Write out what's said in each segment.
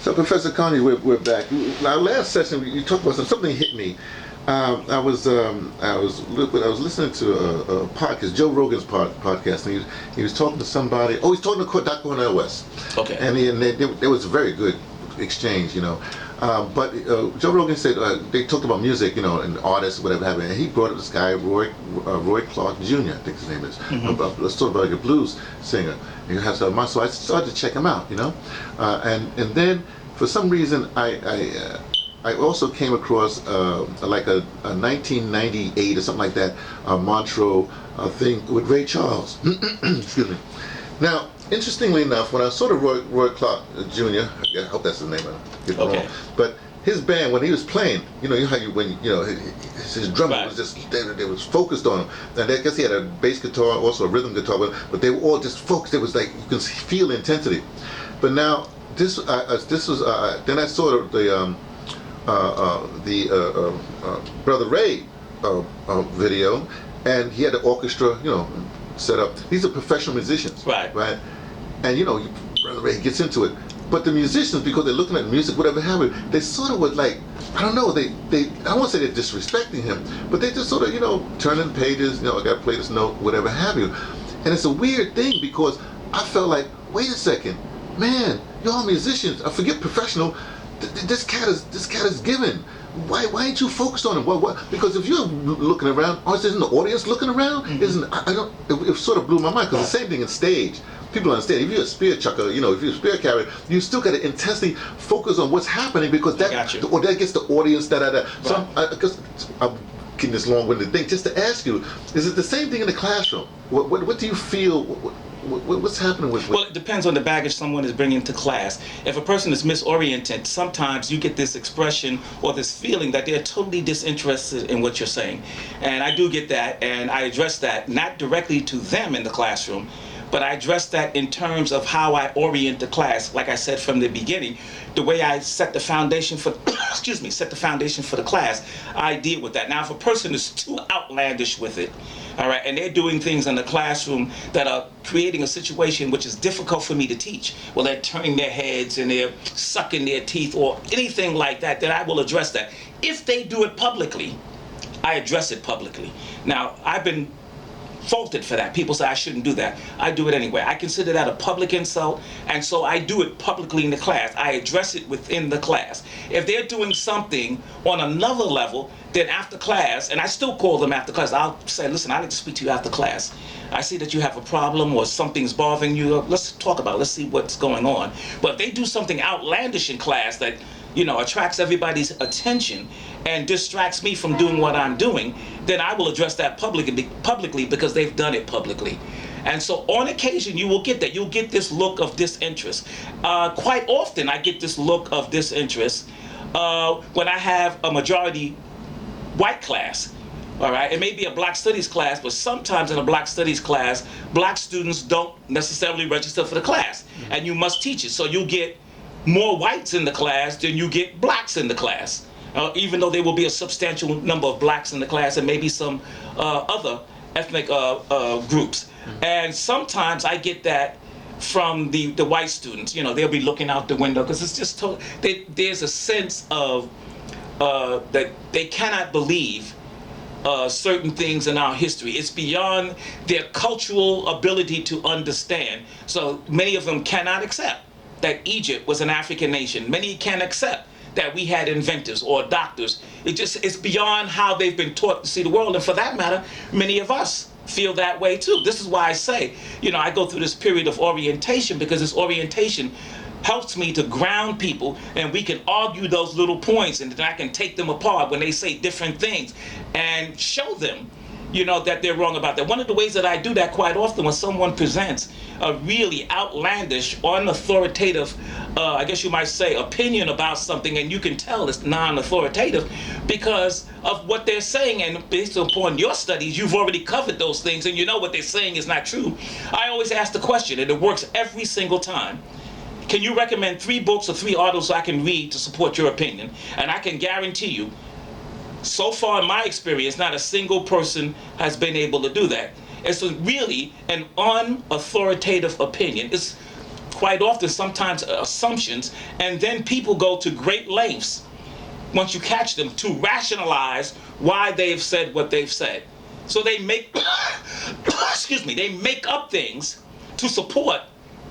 So, Professor Conyers, we're back. Our last session, you talked about something hit me. I was listening to a podcast, Joe Rogan's podcast, and he was talking to somebody. Oh, he's talking to Dr. Cornel West. Okay. And there was a very good exchange, you know. But Joe Rogan said they talked about music, you know, and artists, whatever have you. And he brought up this guy, Roy Clark Jr. I think his name is. Mm-hmm. Sort of like a blues singer. He has so I started to check him out, you know, and then for some reason I also came across like a 1998 or something like that Montreux thing with Ray Charles. Excuse me. Now, interestingly enough, when I saw the Roy Clark Jr., I hope that's his name, I get it wrong, but his band, when he was playing, you know how his drummer was just, they was focused on him. And I guess he had a bass guitar, also a rhythm guitar, but they were all just focused. It was like, you can feel the intensity. But now, this was, then I saw the Brother Ray video, and he had the orchestra, you know, set up. These are professional musicians, right? And you know, Brother Ray gets into it. But the musicians, because they're looking at music, whatever have you, they sort of would like, I don't know, I don't want to say they're disrespecting him, but they just sort of, you know, turning pages, you know, I got to play this note, whatever have you. And it's a weird thing because I felt like, wait a second, man, y'all musicians, I forget professional, this cat is given. Why ain't you focused on him? What? Because if you're looking around, isn't the audience looking around? Mm-hmm. It sort of blew my mind, because the same thing in stage. People understand, if you're a spear chucker, you know, if you're a spear carrier, you still got to intensely focus on what's happening, because that gets the audience, Right. So I'm getting this long-winded thing just to ask you, is it the same thing in the classroom? What do you feel? What's happening with? Well, it depends on the baggage someone is bringing to class. If a person is misoriented, sometimes you get this expression or this feeling that they're totally disinterested in what you're saying. And I do get that, and I address that not directly to them in the classroom, but I address that in terms of how I orient the class. Like I said from the beginning, the way I set the foundation for, set the foundation for the class, I deal with that. Now, if a person is too outlandish with it, all right, and they're doing things in the classroom that are creating a situation which is difficult for me to teach, well, they're turning their heads and they're sucking their teeth or anything like that, then I will address that. If they do it publicly, I address it publicly. Now, I've been faulted for that. People say I shouldn't do that. I do it anyway. I consider that a public insult, and so I do it publicly in the class. I address it within the class. If they're doing something on another level, then after class, and I still call them after class, I'll say, listen, I'd like to speak to you after class. I see that you have a problem or something's bothering you. Let's talk about it. Let's see what's going on. But if they do something outlandish in class that, you know, attracts everybody's attention and distracts me from doing what I'm doing, then I will address that publicly because they've done it publicly. And so on occasion, you will get that. You'll get this look of disinterest. Quite often, I get this look of disinterest when I have a majority white class. All right, it may be a Black Studies class, but sometimes in a Black Studies class, Black students don't necessarily register for the class, and you must teach it. So you'll get more whites in the class than you get blacks in the class, even though there will be a substantial number of blacks in the class and maybe some other ethnic groups. And sometimes I get that from the white students. You know, they'll be looking out the window because it's just there's a sense of that they cannot believe certain things in our history. It's beyond their cultural ability to understand. So many of them cannot accept that Egypt was an African nation. Many can't accept that we had inventors or doctors. It's beyond how they've been taught to see the world. And for that matter, many of us feel that way too. This is why I say, you know, I go through this period of orientation, because this orientation helps me to ground people, and we can argue those little points, and then I can take them apart when they say different things and show them, you know, that they're wrong about that. One of the ways that I do that quite often, when someone presents a really outlandish or unauthoritative, I guess you might say, opinion about something, and you can tell it's non-authoritative because of what they're saying, and based upon your studies, you've already covered those things, and you know what they're saying is not true. I always ask the question, and it works every single time. Can you recommend 3 books or 3 articles I can read to support your opinion? And I can guarantee you, so far in my experience, not a single person has been able to do that. It's really an unauthoritative opinion. quite often, sometimes assumptions, and then people go to great lengths, once you catch them, to rationalize why they've said what they've said. So they make, excuse me, they make up things to support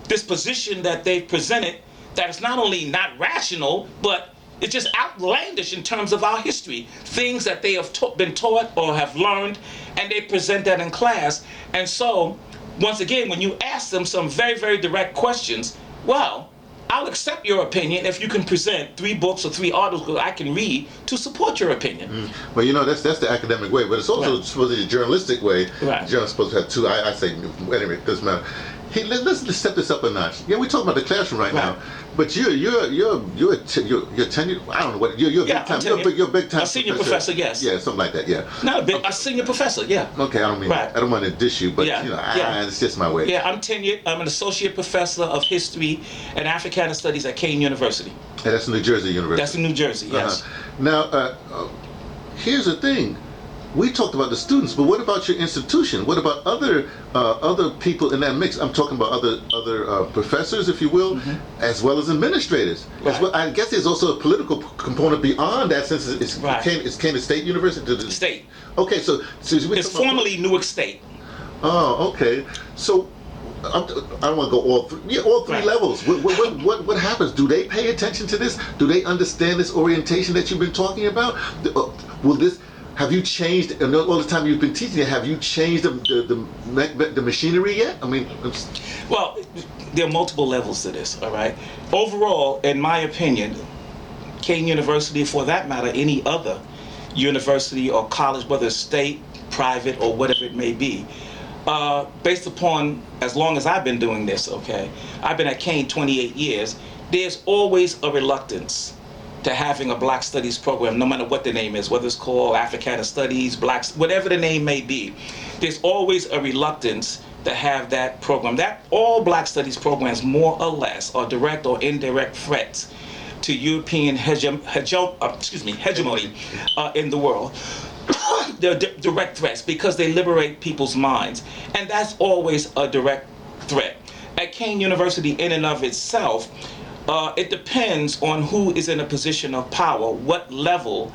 this position that they've presented that is not only not rational, but it's just outlandish in terms of our history. Things that they have been taught or have learned, and they present that in class. And so, once again, when you ask them some very, very direct questions, well, I'll accept your opinion if you can present 3 books or 3 articles I can read to support your opinion. Well, you know, that's the academic way, but it's also supposed to be a journalistic way. Right. Journalists supposed to have 2. I say, anyway, it doesn't matter. Hey, let's step this up a notch. Yeah, we're talking about the classroom right now, but you're tenured. I don't know what you're big time. You're big time. A senior professor, yes. Yeah, something like that. Yeah. Not a senior professor, yeah. Okay, I don't mean I don't want to dish you, but you know, it's just my way. Yeah, I'm tenured. I'm an associate professor of history and Africana studies at Conyers University. And that's New Jersey University. That's in New Jersey, yes. Now, here's the thing. We talked about the students, but what about your institution? What about other people in that mix? I'm talking about other professors, if you will, as well as administrators. As well, I guess there's also a political component beyond that, since it's Canyers State University. State. Okay, so it's formerly Newark State. Oh, okay. So I don't want to go all 3. Yeah, all 3 levels. What happens? Do they pay attention to this? Do they understand this orientation that you've been talking about? Will this? Have you changed, and all the time you've been teaching it, have you changed the machinery yet? I mean, well, there are multiple levels to this, all right? Overall, in my opinion, Canyers University, for that matter, any other university or college, whether it's state, private, or whatever it may be, based upon, as long as I've been doing this, okay, I've been at Canyers 28 years, there's always a reluctance to having a Black Studies program, no matter what the name is, whether it's called Africana Studies, Blacks, whatever the name may be. There's always a reluctance to have that program. That all Black Studies programs, more or less, are direct or indirect threats to European hegemony in the world. They're direct threats because they liberate people's minds, and that's always a direct threat. At Canyers University, in and of itself, it depends on who is in a position of power, what level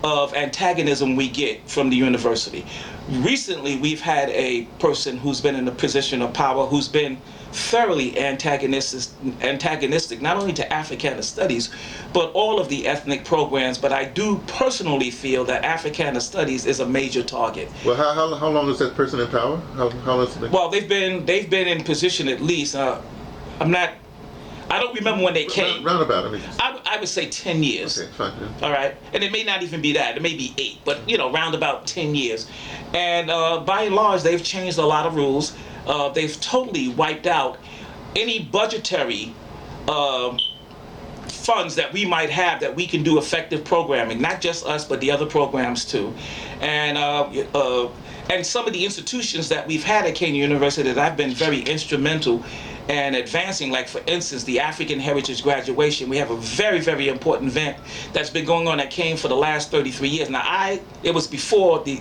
of antagonism we get from the university. Recently, we've had a person who's been in a position of power who's been thoroughly antagonistic, not only to Africana Studies, but all of the ethnic programs. But I do personally feel that Africana Studies is a major target. Well, how long is that person in power? How long has it been? Well, they've been in position at least. I don't remember when they came. Roundabout, I would say 10 years. Okay, fine. Yeah. All right, and it may not even be that. It may be 8, but round about 10 years. And by and large, they've changed a lot of rules. They've totally wiped out any budgetary funds that we might have that we can do effective programming. Not just us, but the other programs too. And some of the institutions that we've had at Canyers University that I've been very instrumental and advancing, like for instance the African Heritage graduation. We have a very, very important event that's been going on at Canyers for the last 33 years. Now it was before the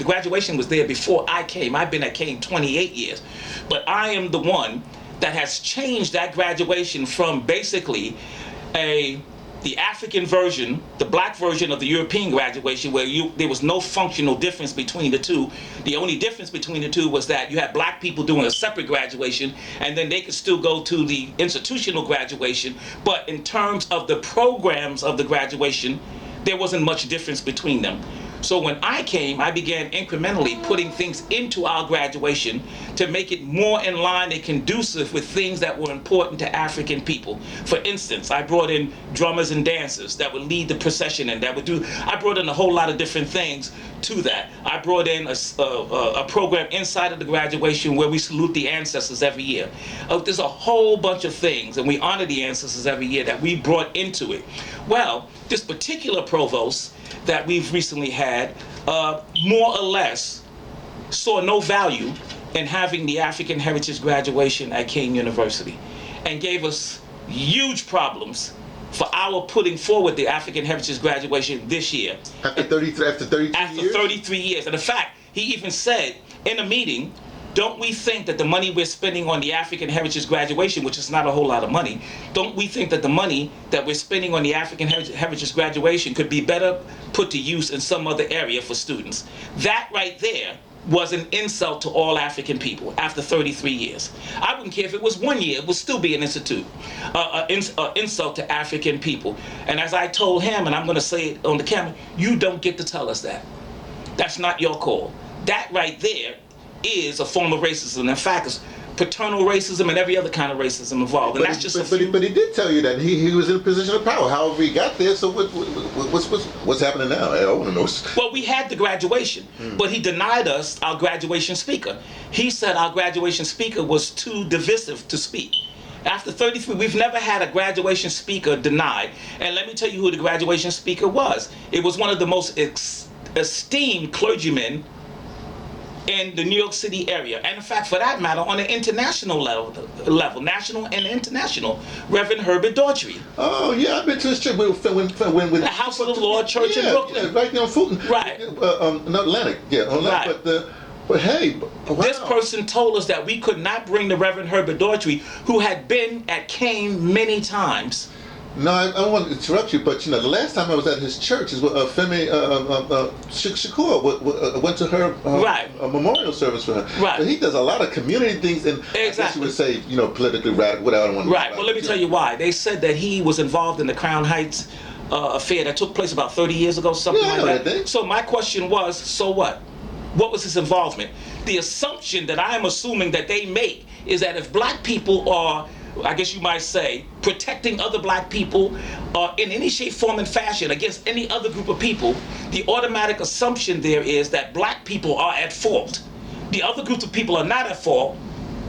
graduation was there before I came. I've been at Canyers 28 years, but I am the one that has changed that graduation from basically the African version, the Black version of the European graduation, where there was no functional difference between the two. The only difference between the two was that you had Black people doing a separate graduation, and then they could still go to the institutional graduation. But in terms of the programs of the graduation, there wasn't much difference between them. So when I came, I began incrementally putting things into our graduation to make it more in line and conducive with things that were important to African people. For instance, I brought in drummers and dancers that would lead the procession, and I brought in a whole lot of different things to that. I brought in a program inside of the graduation where we salute the ancestors every year. There's a whole bunch of things, and we honor the ancestors every year that we brought into it. Well, this particular provost that we've recently had, more or less saw no value in having the African Heritage graduation at Canyers University, and gave us huge problems for our putting forward the African Heritage graduation this year. After 33 years? After 33 years. And in fact, he even said in a meeting don't we think that the money we're spending on the African Heritage graduation, which is not a whole lot of money, don't we think that the money that we're spending on the African Heritage graduation could be better put to use in some other area for students? That right there was an insult to all African people after 33 years. I wouldn't care if it was 1 year, it would still be an insult to African people. And as I told him, and I'm going to say it on the camera, you don't get to tell us that. That's not your call. That right there is a form of racism. In fact, it's paternal racism and every other kind of racism involved. And that's just but he did tell you that he was in a position of power. However he got there. So what's happening now? I want to know. Well, we had the graduation, but he denied us our graduation speaker. He said our graduation speaker was too divisive to speak. After 33, we've never had a graduation speaker denied. And let me tell you who the graduation speaker was. It was one of the most esteemed clergymen in the New York City area, and in fact, for that matter, on an international level, national and international, Reverend Herbert Daughtry. Oh yeah, I've been to his church when the House of the Lord Church in Brooklyn, yeah, right there on Fulton, right, not Atlantic, yeah, on Atlantic, right. But hey, wow. This person told us that we could not bring the Reverend Herbert Daughtry, who had been at Kane many times. No, I don't want to interrupt you, but the last time I was at his church is Femi Shakur went to her right. a memorial service for her. Right. But he does a lot of community things, and exactly. I guess you would say, politically radical. What I don't want to. Right. Well, let me tell you why. They said that he was involved in the Crown Heights affair that took place about 30 years ago, something like that. So my question was, so what? What was his involvement? The assumption that I'm assuming that they make is that if black people are, I guess you might say, protecting other black people in any shape, form, and fashion against any other group of people, the automatic assumption there is that black people are at fault. The other group of people are not at fault.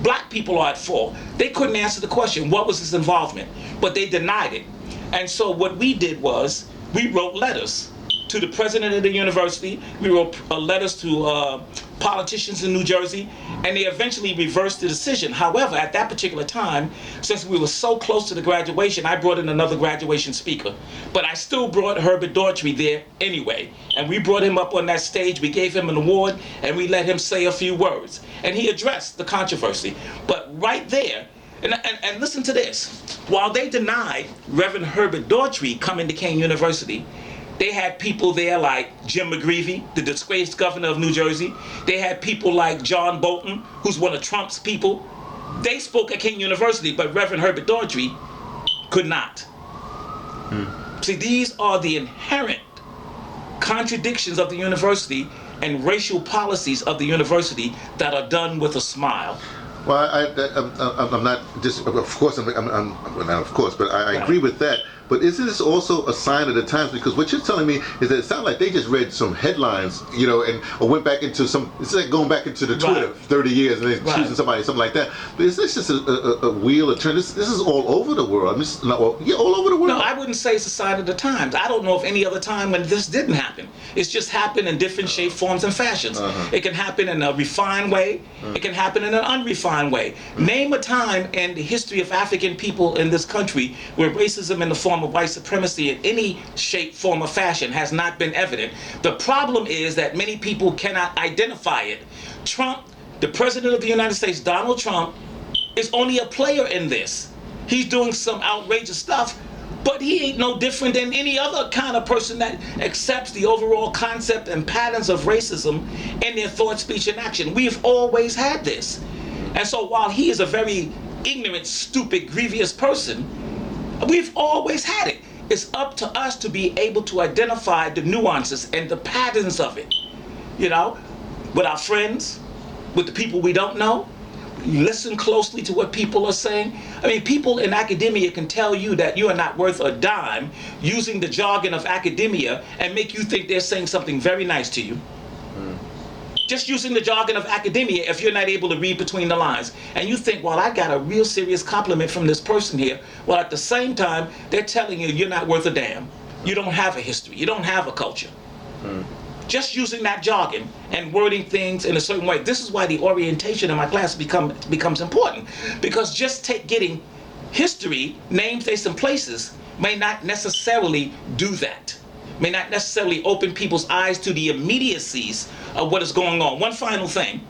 Black people are at fault. They couldn't answer the question, what was his involvement? But they denied it. And so what we did was, we wrote letters to the president of the university. We wrote letters to politicians in New Jersey, and they eventually reversed the decision. However, at that particular time, since we were so close to the graduation, I brought in another graduation speaker. But I still brought Herbert Daughtry there anyway. And we brought him up on that stage, we gave him an award, and we let him say a few words. And he addressed the controversy. But right there, and listen to this, while they denied Reverend Herbert Daughtry coming to Kane University, they had people there like Jim McGreevey, the disgraced governor of New Jersey. They had people like John Bolton, who's one of Trump's people. They spoke at King University, but Reverend Herbert Daughtry could not. See, these are the inherent contradictions of the university and racial policies of the university that are done with a smile. Well, I'm not just, of course, I'm not of course, but I agree with that. But isn't this also a sign of the times? Because what you're telling me is that it sounds like they just read some headlines, or went back into some, it's like going back into the Twitter 30 years and then choosing somebody, something like that. But is this just a wheel, a turn? This is all over the world. I mean, all over the world. No, I wouldn't say it's a sign of the times. I don't know of any other time when this didn't happen. It's just happened in different shapes, forms, and fashions. It can happen in a refined way. It can happen in an unrefined way. Name a time in the history of African people in this country where racism in the form of white supremacy in any shape, form, or fashion has not been evident. The problem is that many people cannot identify it. Trump, the president of the United States, Donald Trump, is only a player in this. He's doing some outrageous stuff, but he ain't no different than any other kind of person that accepts the overall concept and patterns of racism in their thought, speech, and action. We've always had this. And so while he is a very ignorant, stupid, grievous person, we've always had it. It's up to us to be able to identify the nuances and the patterns of it. With our friends, with the people we don't know. Listen closely to what people are saying. I mean, people in academia can tell you that you are not worth a dime using the jargon of academia and make you think they're saying something very nice to you. Just using the jargon of academia, if you're not able to read between the lines. And you think, well, I got a real serious compliment from this person here. Well, at the same time, they're telling you you're not worth a damn. You don't have a history. You don't have a culture. Just using that jargon and wording things in a certain way. This is why the orientation in my class becomes important. Because just getting history, names, dates, and places may not necessarily do that. may not necessarily open people's eyes to the immediacies of what is going on. One final thing,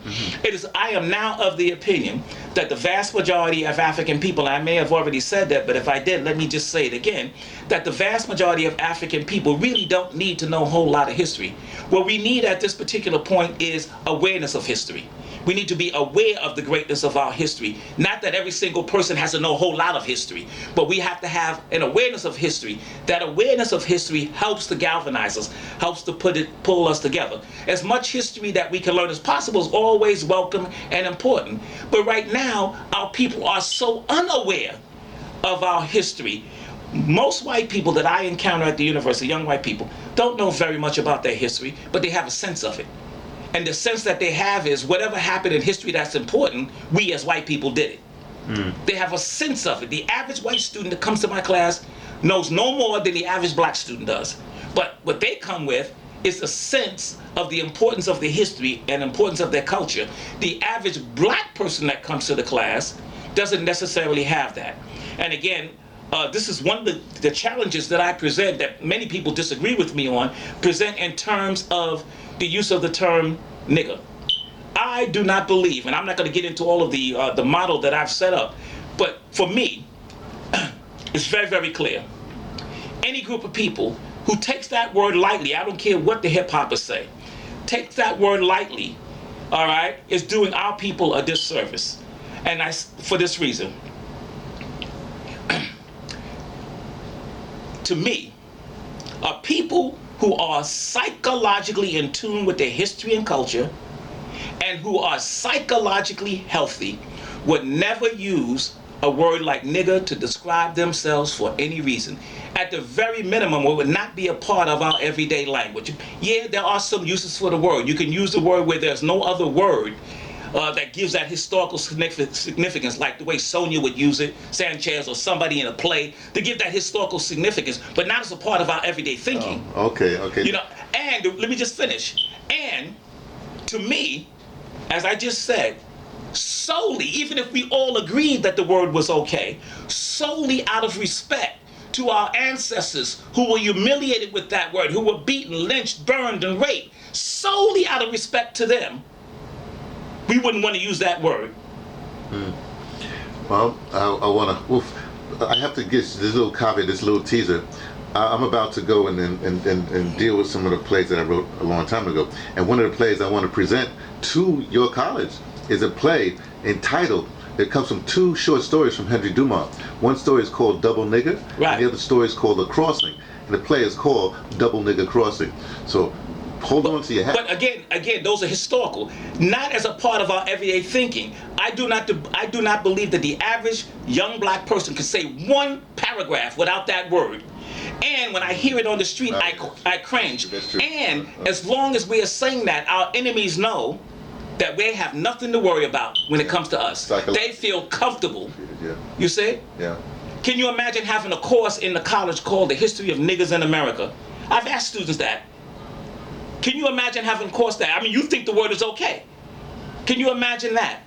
I am now of the opinion that the vast majority of African people, I may have already said that, but if I did, let me just say it again, that the vast majority of African people really don't need to know a whole lot of history. What we need at this particular point is awareness of history. We need to be aware of the greatness of our history. Not that every single person has to know a whole lot of history, but we have to have an awareness of history. That awareness of history helps to galvanize us, helps to pull us together. As much history that we can learn as possible is always welcome and important. But right now, our people are so unaware of our history. Most white people that I encounter at the university, young white people, don't know very much about their history, but they have a sense of it. And the sense that they have is whatever happened in history that's important, we as white people did it. They have a sense of it. The average white student that comes to my class knows no more than the average black student does. But what they come with is a sense of the importance of the history and importance of their culture. The average black person that comes to the class doesn't necessarily have that. And again, this is one of the challenges that I present that many people disagree with me on, present in terms of the use of the term nigger. I do not believe, and I'm not going to get into all of the model that I've set up, but for me, it's very, very clear. Any group of people who takes that word lightly, I don't care what the hip-hoppers say, takes that word lightly, all right, is doing our people a disservice. And for this reason. To me, are people who are psychologically in tune with their history and culture and who are psychologically healthy would never use a word like nigger to describe themselves for any reason. At the very minimum, it would not be a part of our everyday language. Yeah, there are some uses for the word. You can use the word where there's no other word that gives that historical significance, like the way Sonia would use it, Sanchez or somebody in a play, to give that historical significance, but not as a part of our everyday thinking. Oh, okay. You know, and let me just finish. And to me, as I just said, solely, even if we all agreed that the word was okay, solely out of respect to our ancestors who were humiliated with that word, who were beaten, lynched, burned, and raped, solely out of respect to them, we wouldn't want to use that word. Well, I have to get this little caveat, this little teaser. I'm about to go and deal with some of the plays that I wrote a long time ago. And one of the plays I want to present to your college is a play entitled, it comes from two short stories from Henry Dumas. One story is called Double Nigger, right, and the other story is called The Crossing. And the play is called Double Nigger Crossing. So hold on to your hat. But again, those are historical, not as a part of our everyday thinking. I do not believe that the average young black person can say one paragraph without that word. And when I hear it on the street, I cringe. And as long as we are saying that, our enemies know that we have nothing to worry about when it comes to us. They feel comfortable. Yeah. You see? Yeah. Can you imagine having a course in the college called The History of Niggers in America? I've asked students that. Can you imagine having a course that? I mean, you think the word is okay. Can you imagine that?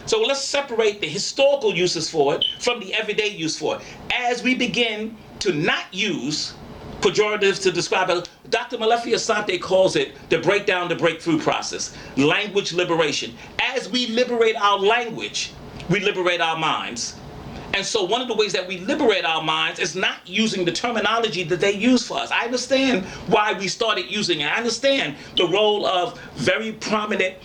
So let's separate the historical uses for it from the everyday use for it. As we begin to not use pejoratives to describe it, Dr. Malefi Asante calls it the breakdown, the breakthrough process, language liberation. As we liberate our language, we liberate our minds. And so one of the ways that we liberate our minds is not using the terminology that they use for us. I understand why we started using it. I understand the role of very prominent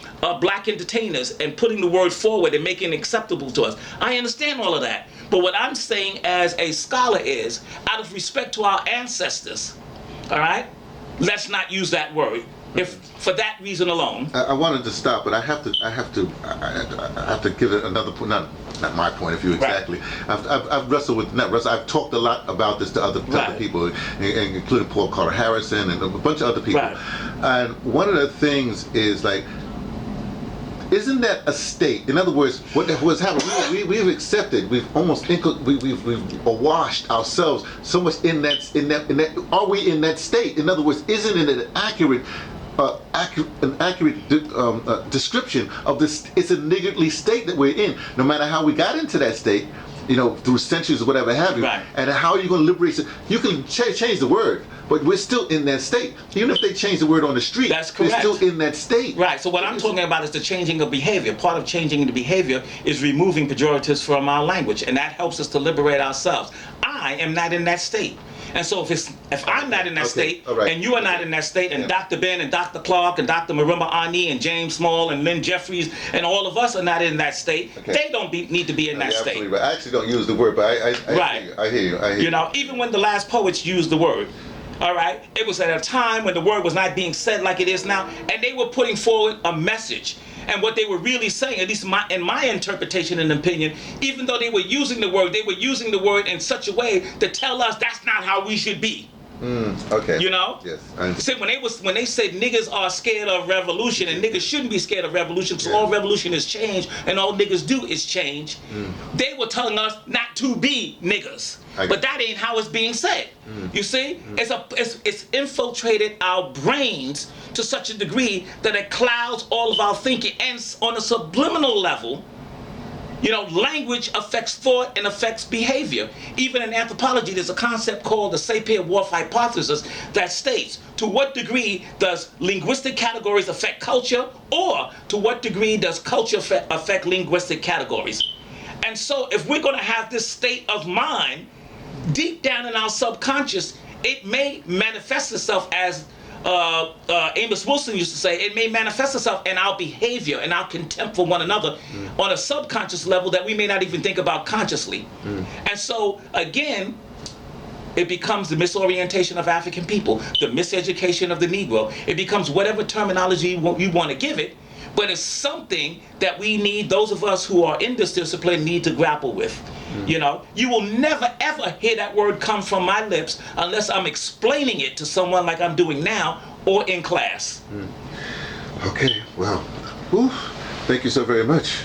black entertainers and putting the word forward and making it acceptable to us. I understand all of that. But what I'm saying as a scholar is, out of respect to our ancestors, all right, let's not use that word. If for that reason alone. I wanted to stop, but I have to give it another point. Not my point of view exactly. Right. I've wrestled with I've talked a lot about this to other people, including Paul Carter Harrison and a bunch of other people. Right. And one of the things is like, isn't that a state? In other words, what's happened? We've accepted. We've almost we've washed ourselves so much in that. Are we in that state? In other words, isn't it an accurate description of this? It's a niggardly state that we're in. No matter how we got into that state, you know, through centuries or whatever have you. Right. And how are you going to liberate? You can change the word, but we're still in that state. Even if they change the word on the street, That's correct. we're still in that state. Right. So what I'm talking about is the changing of behavior. Part of changing the behavior is removing pejoratives from our language, and that helps us to liberate ourselves. I am not in that state. And so if I'm not in that state, right. and you are not in that state, and Dr. Ben and Dr. Clark and Dr. Marimba Ani and James Small and Lynn Jeffries and all of us are not in that state, they don't need to be in that state. Absolutely right. I actually don't use the word, but I Right. hear you. I hear you. You know, even when the last poets used the word, all right, it was at a time when the word was not being said like it is now, and they were putting forward a message. And what they were really saying, at least in my interpretation and opinion, even though they were using the word, they were using the word in such a way to tell us that's not how we should be. Okay. You know? Yes. See, when they said niggas are scared of revolution and niggas shouldn't be scared of revolution, so all revolution is change and all niggas do is change, they were telling us not to be niggas. But that ain't how it's being said. You see? It's infiltrated our brains to such a degree that it clouds all of our thinking. And on a subliminal level, you know, language affects thought and affects behavior. Even in anthropology, there's a concept called the Sapir-Whorf hypothesis that states, to what degree does linguistic categories affect culture, or to what degree does culture affect linguistic categories? And so if we're going to have this state of mind, deep down in our subconscious, it may manifest itself as Amos Wilson used to say, it may manifest itself in our behavior and our contempt for one another on a subconscious level that we may not even think about consciously. And so, again, it becomes the misorientation of African people, the miseducation of the Negro. It becomes whatever terminology you want to give it, but it's something that we need, those of us who are in this discipline need to grapple with. You know, you will never ever hear that word come from my lips unless I'm explaining it to someone like I'm doing now or in class. Okay, well, thank you so very much.